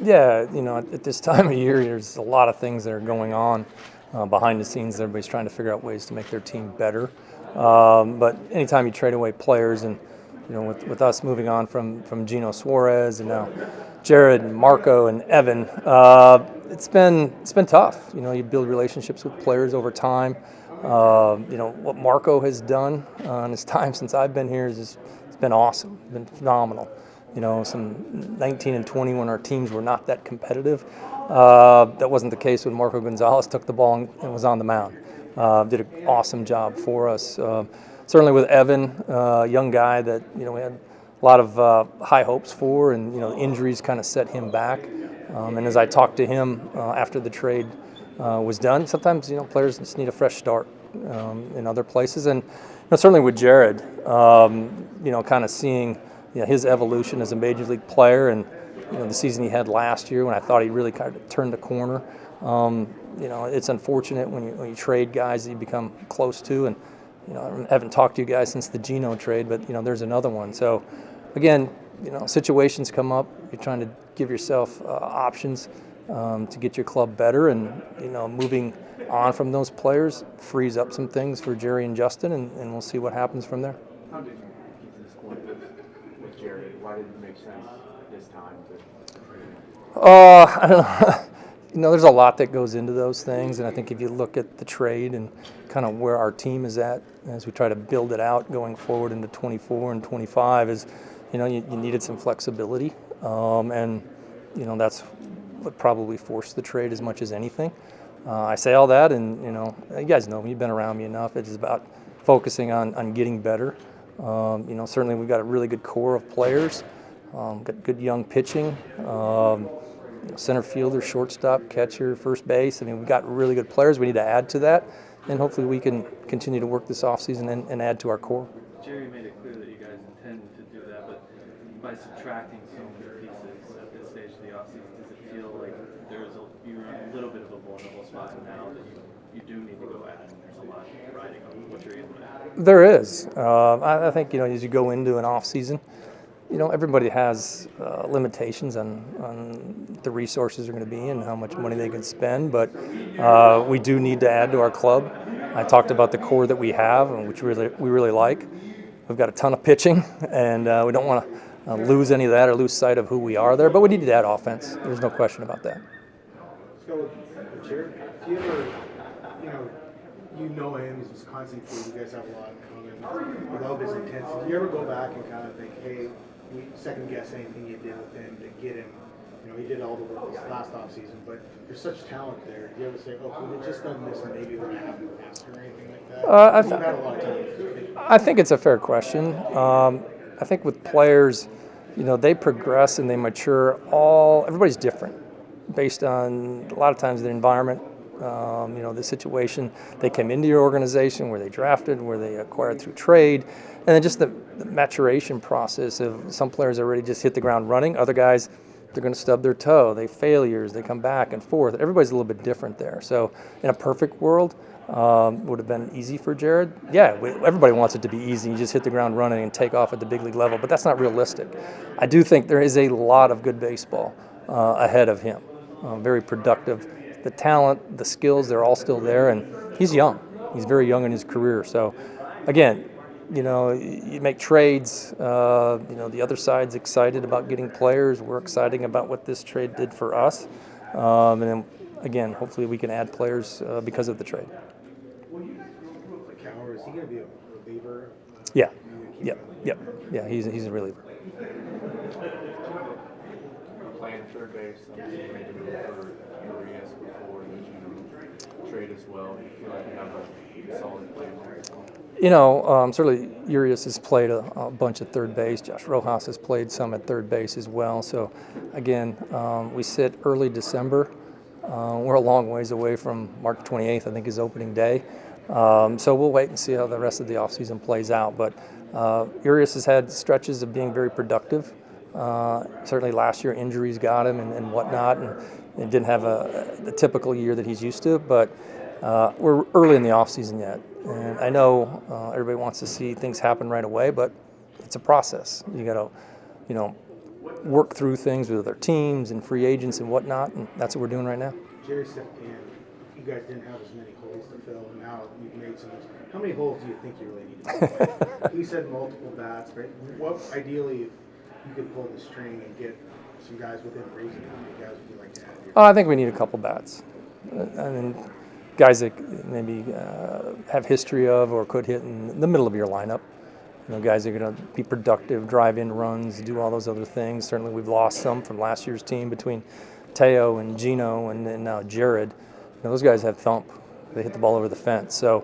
Yeah, at this time of year, there's a lot of things that are going on behind the scenes. Everybody's trying to figure out ways to make their team better. But anytime you trade away players, and with us moving on from Eugenio Suarez and now Jared and Marco and Evan, it's been tough. You build relationships with players over time. What Marco has done in his time since I've been here it's been awesome. It's been phenomenal. Some 19 and 20 when our teams were not that competitive. That wasn't the case when Marco Gonzalez took the ball and was on the mound. Did an awesome job for us. Certainly with Evan, young guy that we had a lot of high hopes for, and injuries kind of set him back. And as I talked to him after the trade was done, sometimes players just need a fresh start in other places. And certainly with Jared, kind of seeing his evolution as a major league player, and the season he had last year when I thought he really kind of turned the corner. It's unfortunate when you trade guys that you become close to, and I haven't talked to you guys since the Geno trade, but there's another one. So again, situations come up. You're trying to give yourself options to get your club better, and moving on from those players frees up some things for Jerry and Justin, and we'll see what happens from there. How did you get to this point with Jerry? Why did it make sense this time to trade him? I don't know. There's a lot that goes into those things, and I think if you look at the trade and kind of where our team is at as we try to build it out going forward into 24 and 25, is you needed some flexibility, and that's what probably forced the trade as much as anything. I say all that, and you guys know me, you've been around me enough. It's about focusing on getting better. Certainly we've got a really good core of players, got good young pitching, center fielder, shortstop, catcher, first base. We've got really good players. We need to add to that, and hopefully we can continue to work this offseason and add to our core. Jerry made it clear that you guys intend to do that, but by subtracting so many pieces at this stage of the offseason, does it feel like you're in a little bit of a vulnerable spot now that you do need to go at, and there's a lot riding on what you're able to add? There is. I think as you go into an offseason, everybody has limitations on the resources they're going to be and how much money they can spend, but we do need to add to our club. I talked about the core that we have, and which we really like. We've got a ton of pitching, and we don't want to lose any of that or lose sight of who we are there, but we need to add offense. There's no question about that. Let's go with Jared. Do you ever, you know him, he's Wisconsin kid, you guys have a lot in common. I love his intensity. Do you ever go back and kind of think, hey, we second guess anything you did with him to get him? He did all the work this last offseason, but there's such talent there. Do you ever say, oh, if we had just done this, maybe it would have happened faster or anything like that? You've had a lot of time. I think it's a fair question. I think with players, they progress and they mature. Everybody's different based on a lot of times the environment, the situation. They came into your organization, where they drafted, where they acquired through trade, and then just the maturation process of some players already just hit the ground running. Other guys, they're going to stub their toe. They failures. They come back and forth. Everybody's a little bit different there. So in a perfect world, would have been easy for Jared. Yeah, everybody wants it to be easy. You just hit the ground running and take off at the big league level, but that's not realistic. I do think there is a lot of good baseball ahead of him. Very productive. The talent, the skills, they're all still there, and he's young. He's very young in his career. So, again, you make trades. The other side's excited about getting players. We're excited about what this trade did for us. And then, again, hopefully we can add players because of the trade. Is he going to be a reliever? Yeah. Yeah, he's a reliever. Playing third base, you made the move for Urias before the trade as well. Do you feel like you have a solid play there? Certainly Urias has played a bunch at third base. Josh Rojas has played some at third base as well. So, again, we sit early December. We're a long ways away from March 28th, I think, is opening day. So we'll wait and see how the rest of the offseason plays out. But Urias has had stretches of being very productive. Certainly last year injuries got him and whatnot, and didn't have the typical year that he's used to. But we're early in the offseason yet. And I know everybody wants to see things happen right away, but it's a process. You got to, work through things with other teams and free agents and whatnot, and that's what we're doing right now. Jerry said, you guys didn't have as many holes to fill, and now you've made some. How many holes do you think you really need to fill? He said multiple bats, right? What, ideally, if you could pull the string and get some guys within reason, how many guys would you like to have here? Oh, I think we need a couple bats. I mean, guys that maybe have history of or could hit in the middle of your lineup. You know, guys that are going to be productive, drive in runs, do all those other things. Certainly, we've lost some from last year's team between Teo and Gino and now Jared. You know, those guys have thump. They hit the ball over the fence. So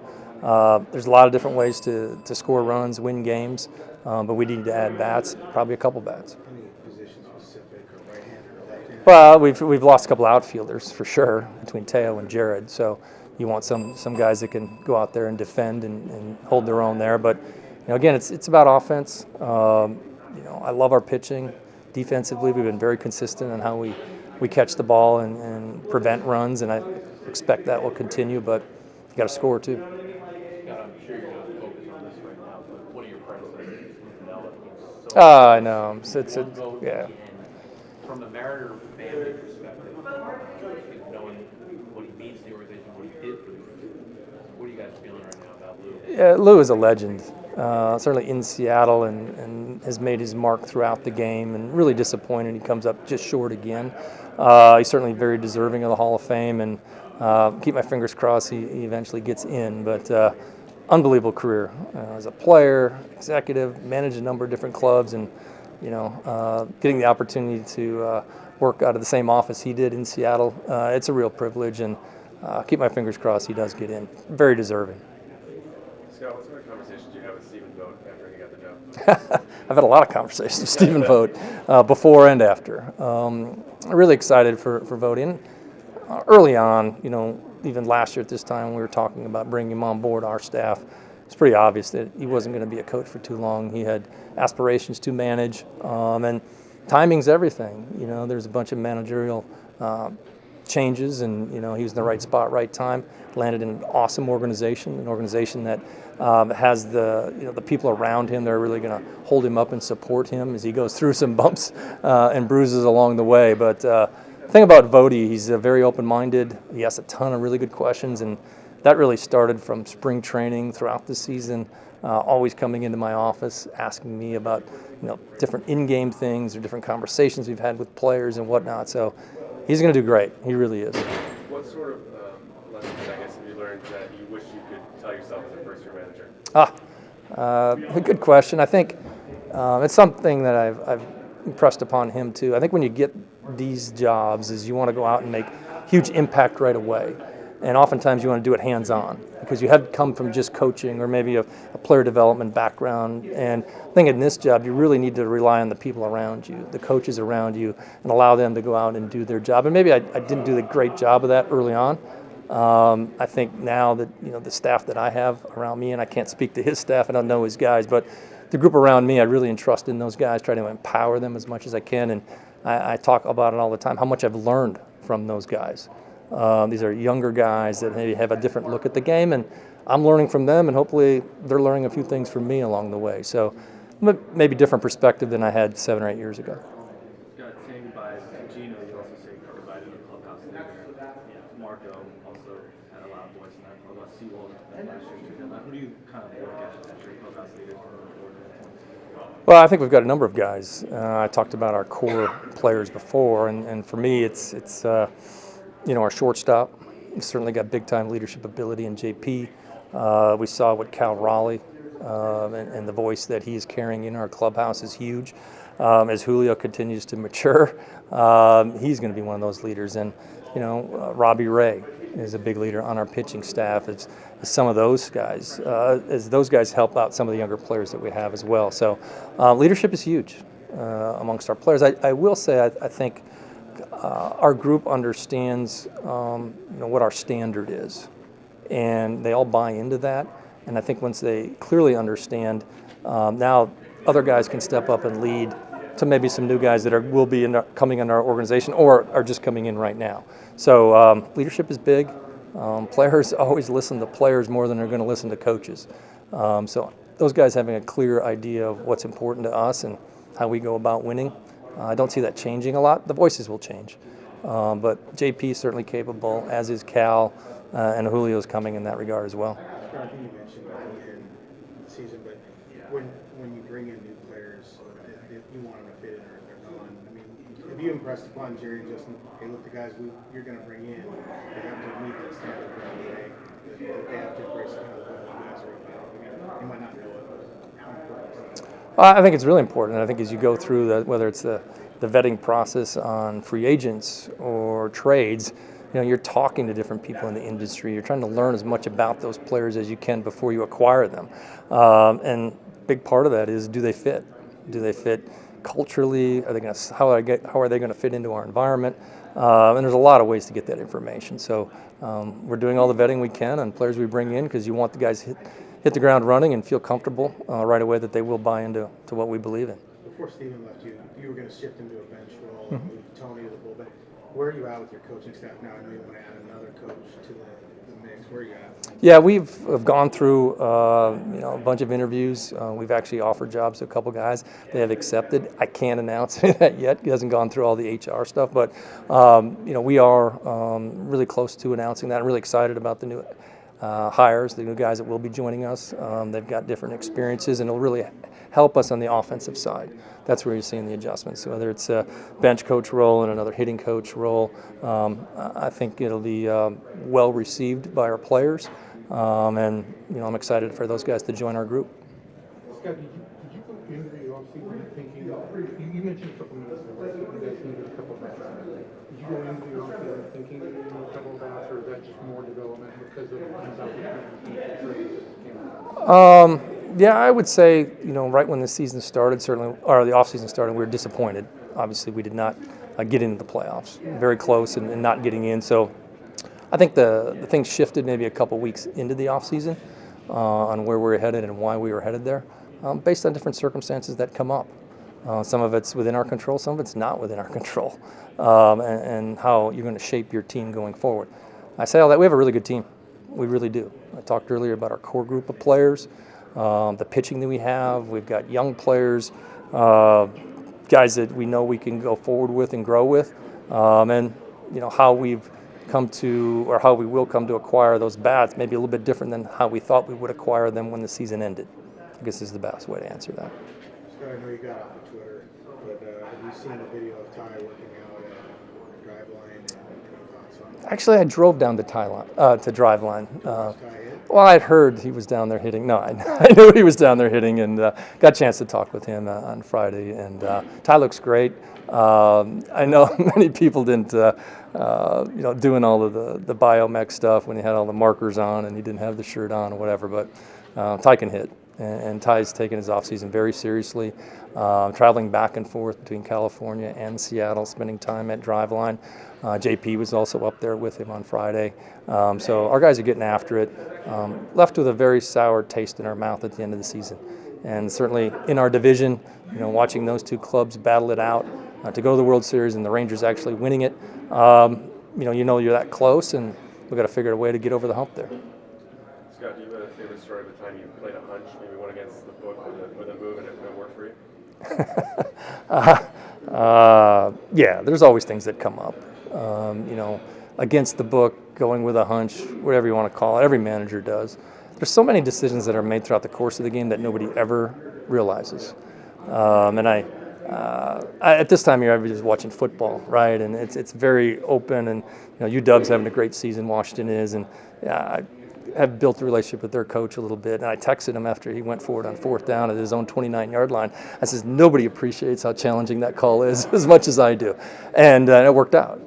there's a lot of different ways to score runs, win games, but we need to add bats, probably a couple bats. Any position specific or right-hander or left-hander? Well, we've lost a couple outfielders for sure between Teo and Jared. So you want some guys that can go out there and defend and hold their own there. But you know, again, it's about offense. You know, I love our pitching. Defensively, we've been very consistent in how we catch the ball and prevent runs, and I expect that will continue. But you got to score too. Scott, I'm sure you're not focused on this right now, but one of your predecessors, I know. Yeah. From the Mariner family perspective, knowing what he means to the organization, what he did for the organization, what are you guys feeling right now about Lou? Yeah, Lou is a legend. Certainly in Seattle and has made his mark throughout the game, and really disappointed he comes up just short again. He's certainly very deserving of the Hall of Fame, and keep my fingers crossed he eventually gets in. But unbelievable career as a player, executive, managed a number of different clubs, and you know, getting the opportunity to work out of the same office he did in Seattle, it's a real privilege, and keep my fingers crossed he does get in. Very deserving. Scott, what sort of conversations did you have with Stephen Vogt after he got the job? I've had a lot of conversations with Stephen Vogt before and after. I'm really excited for Vogt. And early on, you know, even last year at this time, we were talking about bringing him on board our staff. It's pretty obvious that he wasn't going to be a coach for too long. He had aspirations to manage, and timing's everything. You know, there's a bunch of managerial changes, and you know, he was in the right spot, right time. Landed in an awesome organization, an organization that has the people around him that are really going to hold him up and support him as he goes through some bumps and bruises along the way. But the thing about Vody, he's very open-minded. He asks a ton of really good questions, and that really started from spring training throughout the season. Always coming into my office, asking me about different in-game things or different conversations we've had with players and whatnot. So he's going to do great. He really is. What sort of lessons, I guess, have you learned that you wish you could tell yourself as a first-year manager? A good question. I think it's something that I've impressed upon him too. I think when you get these jobs, is you want to go out and make huge impact right away. And oftentimes you want to do it hands-on because you have come from just coaching or maybe a player development background. And I think in this job, you really need to rely on the people around you, the coaches around you, and allow them to go out and do their job. And maybe I didn't do a great job of that early on. I think now that the staff that I have around me, and I can't speak to his staff, I don't know his guys, but the group around me, I really entrust in those guys, try to empower them as much as I can. And I talk about it all the time, how much I've learned from those guys. These are younger guys that maybe have a different look at the game, and I'm learning from them, and hopefully they're learning a few things from me along the way. So maybe different perspective than I had 7 or 8 years ago. Scott, saying goodbye to Gino, you also say goodbye to the clubhouse leader. Marco also had a loud voice in that clubhouse. Seawald last year too. Who do you kind of look at as your clubhouse leader going forward? Well, I think we've got a number of guys. I talked about our core players before, and for me, it's our shortstop. We've certainly got big-time leadership ability in JP. We saw what Cal Raleigh and the voice that he's carrying in our clubhouse is huge. As Julio continues to mature, he's going to be one of those leaders. And Robbie Ray is a big leader on our pitching staff. As some of those guys, as those guys help out some of the younger players that we have as well. So leadership is huge amongst our players. I will say I think our group understands what our standard is, and they all buy into that. And I think once they clearly understand, now other guys can step up and lead to maybe some new guys that will be coming in our organization or are just coming in right now. So leadership is big. Players always listen to players more than they're going to listen to coaches. So those guys having a clear idea of what's important to us and how we go about winning, I don't see that changing a lot. The voices will change. But JP is certainly capable, as is Cal, and Julio's coming in that regard as well. I think you mentioned that earlier in the season, but when you bring in new players, you want them to fit in or they're gone. I mean, have you impressed upon Jerry and Justin, hey, look, the guys you're going to bring in, they have to meet that standard right away. They have to embrace kind of what you guys are about. I mean, you might not know it, but how important is that? I think it's really important. I think as you go through whether it's the vetting process on free agents or trades, you're talking to different people in the industry. You're trying to learn as much about those players as you can before you acquire them. And a big part of that is, do they fit? Do they fit culturally? How are they going to fit into our environment? And there's a lot of ways to get that information. So we're doing all the vetting we can on players we bring in, because you want the guys hit the ground running and feel comfortable right away that they will buy into what we believe in. Before Steven left you were going to shift into a bench role, move Tony to the bullpen. Where are you at with your coaching staff now? I know you want to add another coach to the mix. Where are you at? Yeah, we've gone through a bunch of interviews. We've actually offered jobs to a couple guys. They have accepted. I can't announce that yet. It hasn't gone through all the HR stuff, but we are really close to announcing that. I'm really excited about the new hires, the new guys that will be joining us. They've got different experiences, and it'll really help us on the offensive side. That's where you're seeing the adjustments. So whether it's a bench coach role and another hitting coach role, I think it'll be well received by our players, and I'm excited for those guys to join our group. Scott, did you go into the offseason thinking, you mentioned a couple minutes ago, right, you guys needed a couple bats. Did you go into the offseason thinking that you needed a couple bats, or is that just more development because of these opportunities that came out? Yeah, I would say, right when the season started, or the offseason started, we were disappointed. Obviously, we did not get into the playoffs. Very close and not getting in. So I think the things shifted maybe a couple weeks into the offseason on where we were headed and why we were headed there, based on different circumstances that come up. Some of it's within our control, some of it's not within our control, and how you're going to shape your team going forward. I say all that, we have a really good team. We really do. I talked earlier about our core group of players. The pitching that we have, we've got young players, guys that we know we can go forward with and grow with, and how we've come to, or how we will come to acquire those bats, maybe a little bit different than how we thought we would acquire them when the season ended. I guess is the best way to answer that. Scott, I know you got off of Twitter, but have you seen the video of Ty working out at Driveline, and any thoughts on that? Actually, I drove down to Driveline. Ty hit? Well, I'd heard he was down there hitting. No, I knew he was down there hitting, and got a chance to talk with him on Friday. And Ty looks great. I know many people didn't, doing all of the biomech stuff when he had all the markers on and he didn't have the shirt on or whatever. But Ty can hit, and Ty's taken his offseason very seriously, traveling back and forth between California and Seattle, spending time at Driveline. JP was also up there with him on Friday. So our guys are getting after it. Left with a very sour taste in our mouth at the end of the season. And certainly in our division, watching those two clubs battle it out to go to the World Series and the Rangers actually winning it, you're that close, and we've got to figure out a way to get over the hump there. Scott, do you have a favorite story of a time you played a hunch, maybe one against the book with a move and it worked for you? Yeah, there's always things that come up. Against the book, going with a hunch, whatever you want to call it, every manager does. There's so many decisions that are made throughout the course of the game that nobody ever realizes. And I at this time of year, everybody's watching football, right? And it's very open, and UW's having a great season, Washington is, and I have built a relationship with their coach a little bit. And I texted him after he went forward on fourth down at his own 29-yard line. I says, nobody appreciates how challenging that call is as much as I do. And it worked out,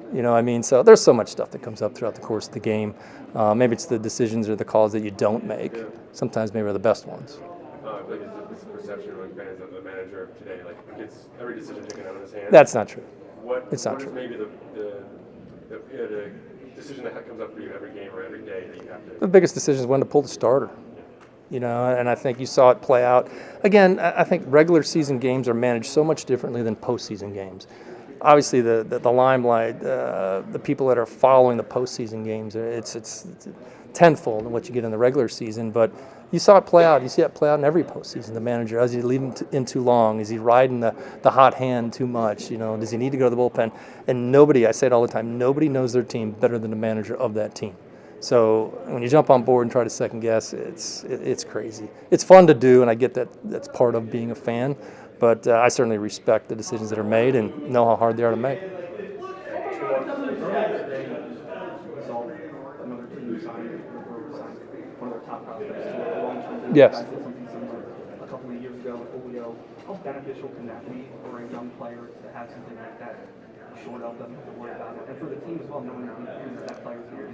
So there's so much stuff that comes up throughout the course of the game. Maybe it's the decisions or the calls that you don't make. Sometimes maybe are the best ones. I feel like this perception among fans of the manager of today, gets every decision taken out of his hands. That's not true. It's not what true. is maybe the decision that comes up for you every game or every day that you have to? The biggest decision is when to pull the starter. And I think you saw it play out. Again, I think regular season games are managed so much differently than postseason games. obviously the limelight, the people that are following the postseason games, it's tenfold in what you get in the regular season. But you saw it play out. You see it play out in every postseason. The manager, does he leave him in too long? Is he riding the hot hand too much? Does he need to go to the bullpen? And nobody, I say it all the time, nobody knows their team better than the manager of that team. So when you jump on board and try to second guess, it's crazy. It's fun to do, and I get that's part of being a fan. But I certainly respect the decisions that are made and know how hard they are to make. Yes. A couple of years ago with Julio. How beneficial can that be for a young player to have something like that short of them to worry about it? And for the team as well, knowing that player's here.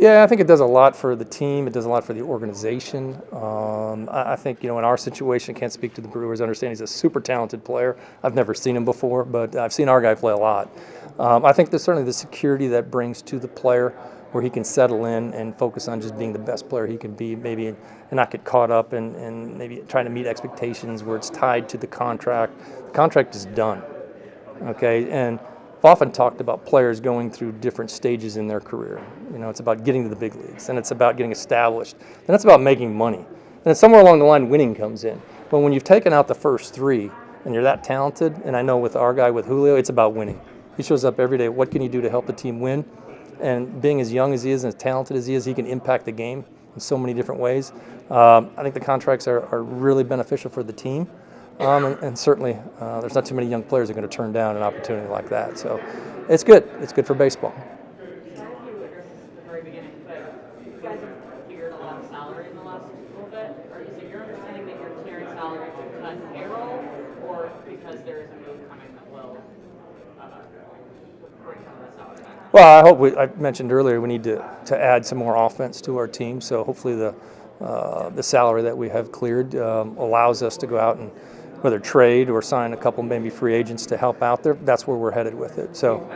Yeah, I think it does a lot for the team. It does a lot for the organization. I think, in our situation, can't speak to the Brewers. I understand he's a super talented player. I've never seen him before, but I've seen our guy play a lot. I think there's certainly the security that brings to the player where he can settle in and focus on just being the best player he can be, maybe, and not get caught up in maybe trying to meet expectations where it's tied to the contract. The contract is done, okay? And I've often talked about players going through different stages in their career. It's about getting to the big leagues, and it's about getting established, and it's about making money. And it's somewhere along the line winning comes in. But when you've taken out the first three and you're that talented, and I know with our guy, with Julio, it's about winning. He shows up every day. What can you do to help the team win? And being as young as he is and as talented as he is, he can impact the game in so many different ways. I think the contracts are really beneficial for the team. And certainly, there's not too many young players that are going to turn down an opportunity like that. So it's good. It's good for baseball. The very beginning, but you guys have cleared a lot of salary in the last little bit. So you're understanding that you're clearing salary to cut payroll, or because there is a move coming that will bring some of the salary back? Well, I mentioned earlier we need to add some more offense to our team. So hopefully the salary that we have cleared allows us to go out and whether trade or sign a couple maybe free agents to help out there. That's where we're headed with it. So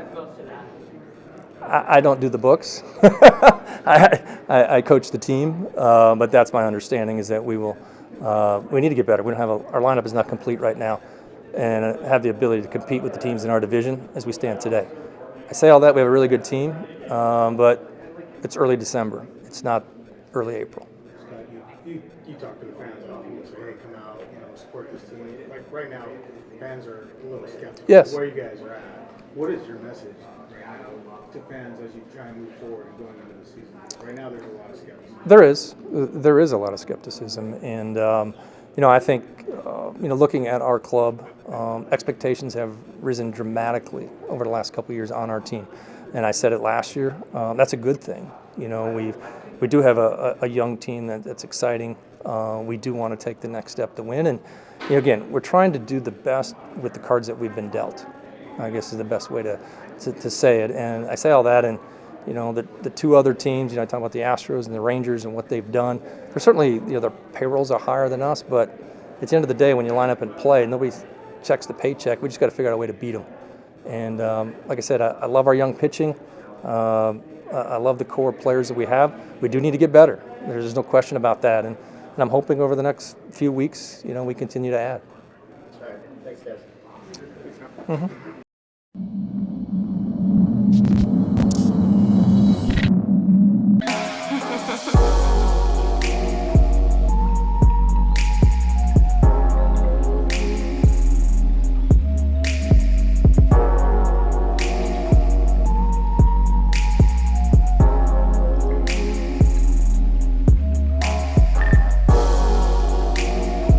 I don't do the books. I coach the team, but that's my understanding is that we need to get better. We don't have our lineup is not complete right now, and have the ability to compete with the teams in our division as we stand today. I say all that we have a really good team, but it's early December. It's not early April. Scott, you talk to the fans often. You say, hey, come out, support this team. Like right now, fans are a little skeptical. Yes. Where you guys are at. What is your message right now to fans as you try and move forward and going into the season? Right now, there's a lot of skepticism. There is a lot of skepticism, and I think looking at our club, expectations have risen dramatically over the last couple of years on our team, and I said it last year. That's a good thing. We do have a young team that's exciting. We do want to take the next step to win, and again, we're trying to do the best with the cards that we've been dealt, I guess is the best way to say it. And I say all that, and the two other teams, I talk about the Astros and the Rangers and what they've done. They're certainly, their payrolls are higher than us, but at the end of the day, when you line up and play, nobody checks the paycheck. We just got to figure out a way to beat them. And like I said, I love our young pitching. I love the core players that we have. We do need to get better. There's no question about that. And I'm hoping over the next few weeks, we continue to add. All right. Thanks, guys. Mm-hmm.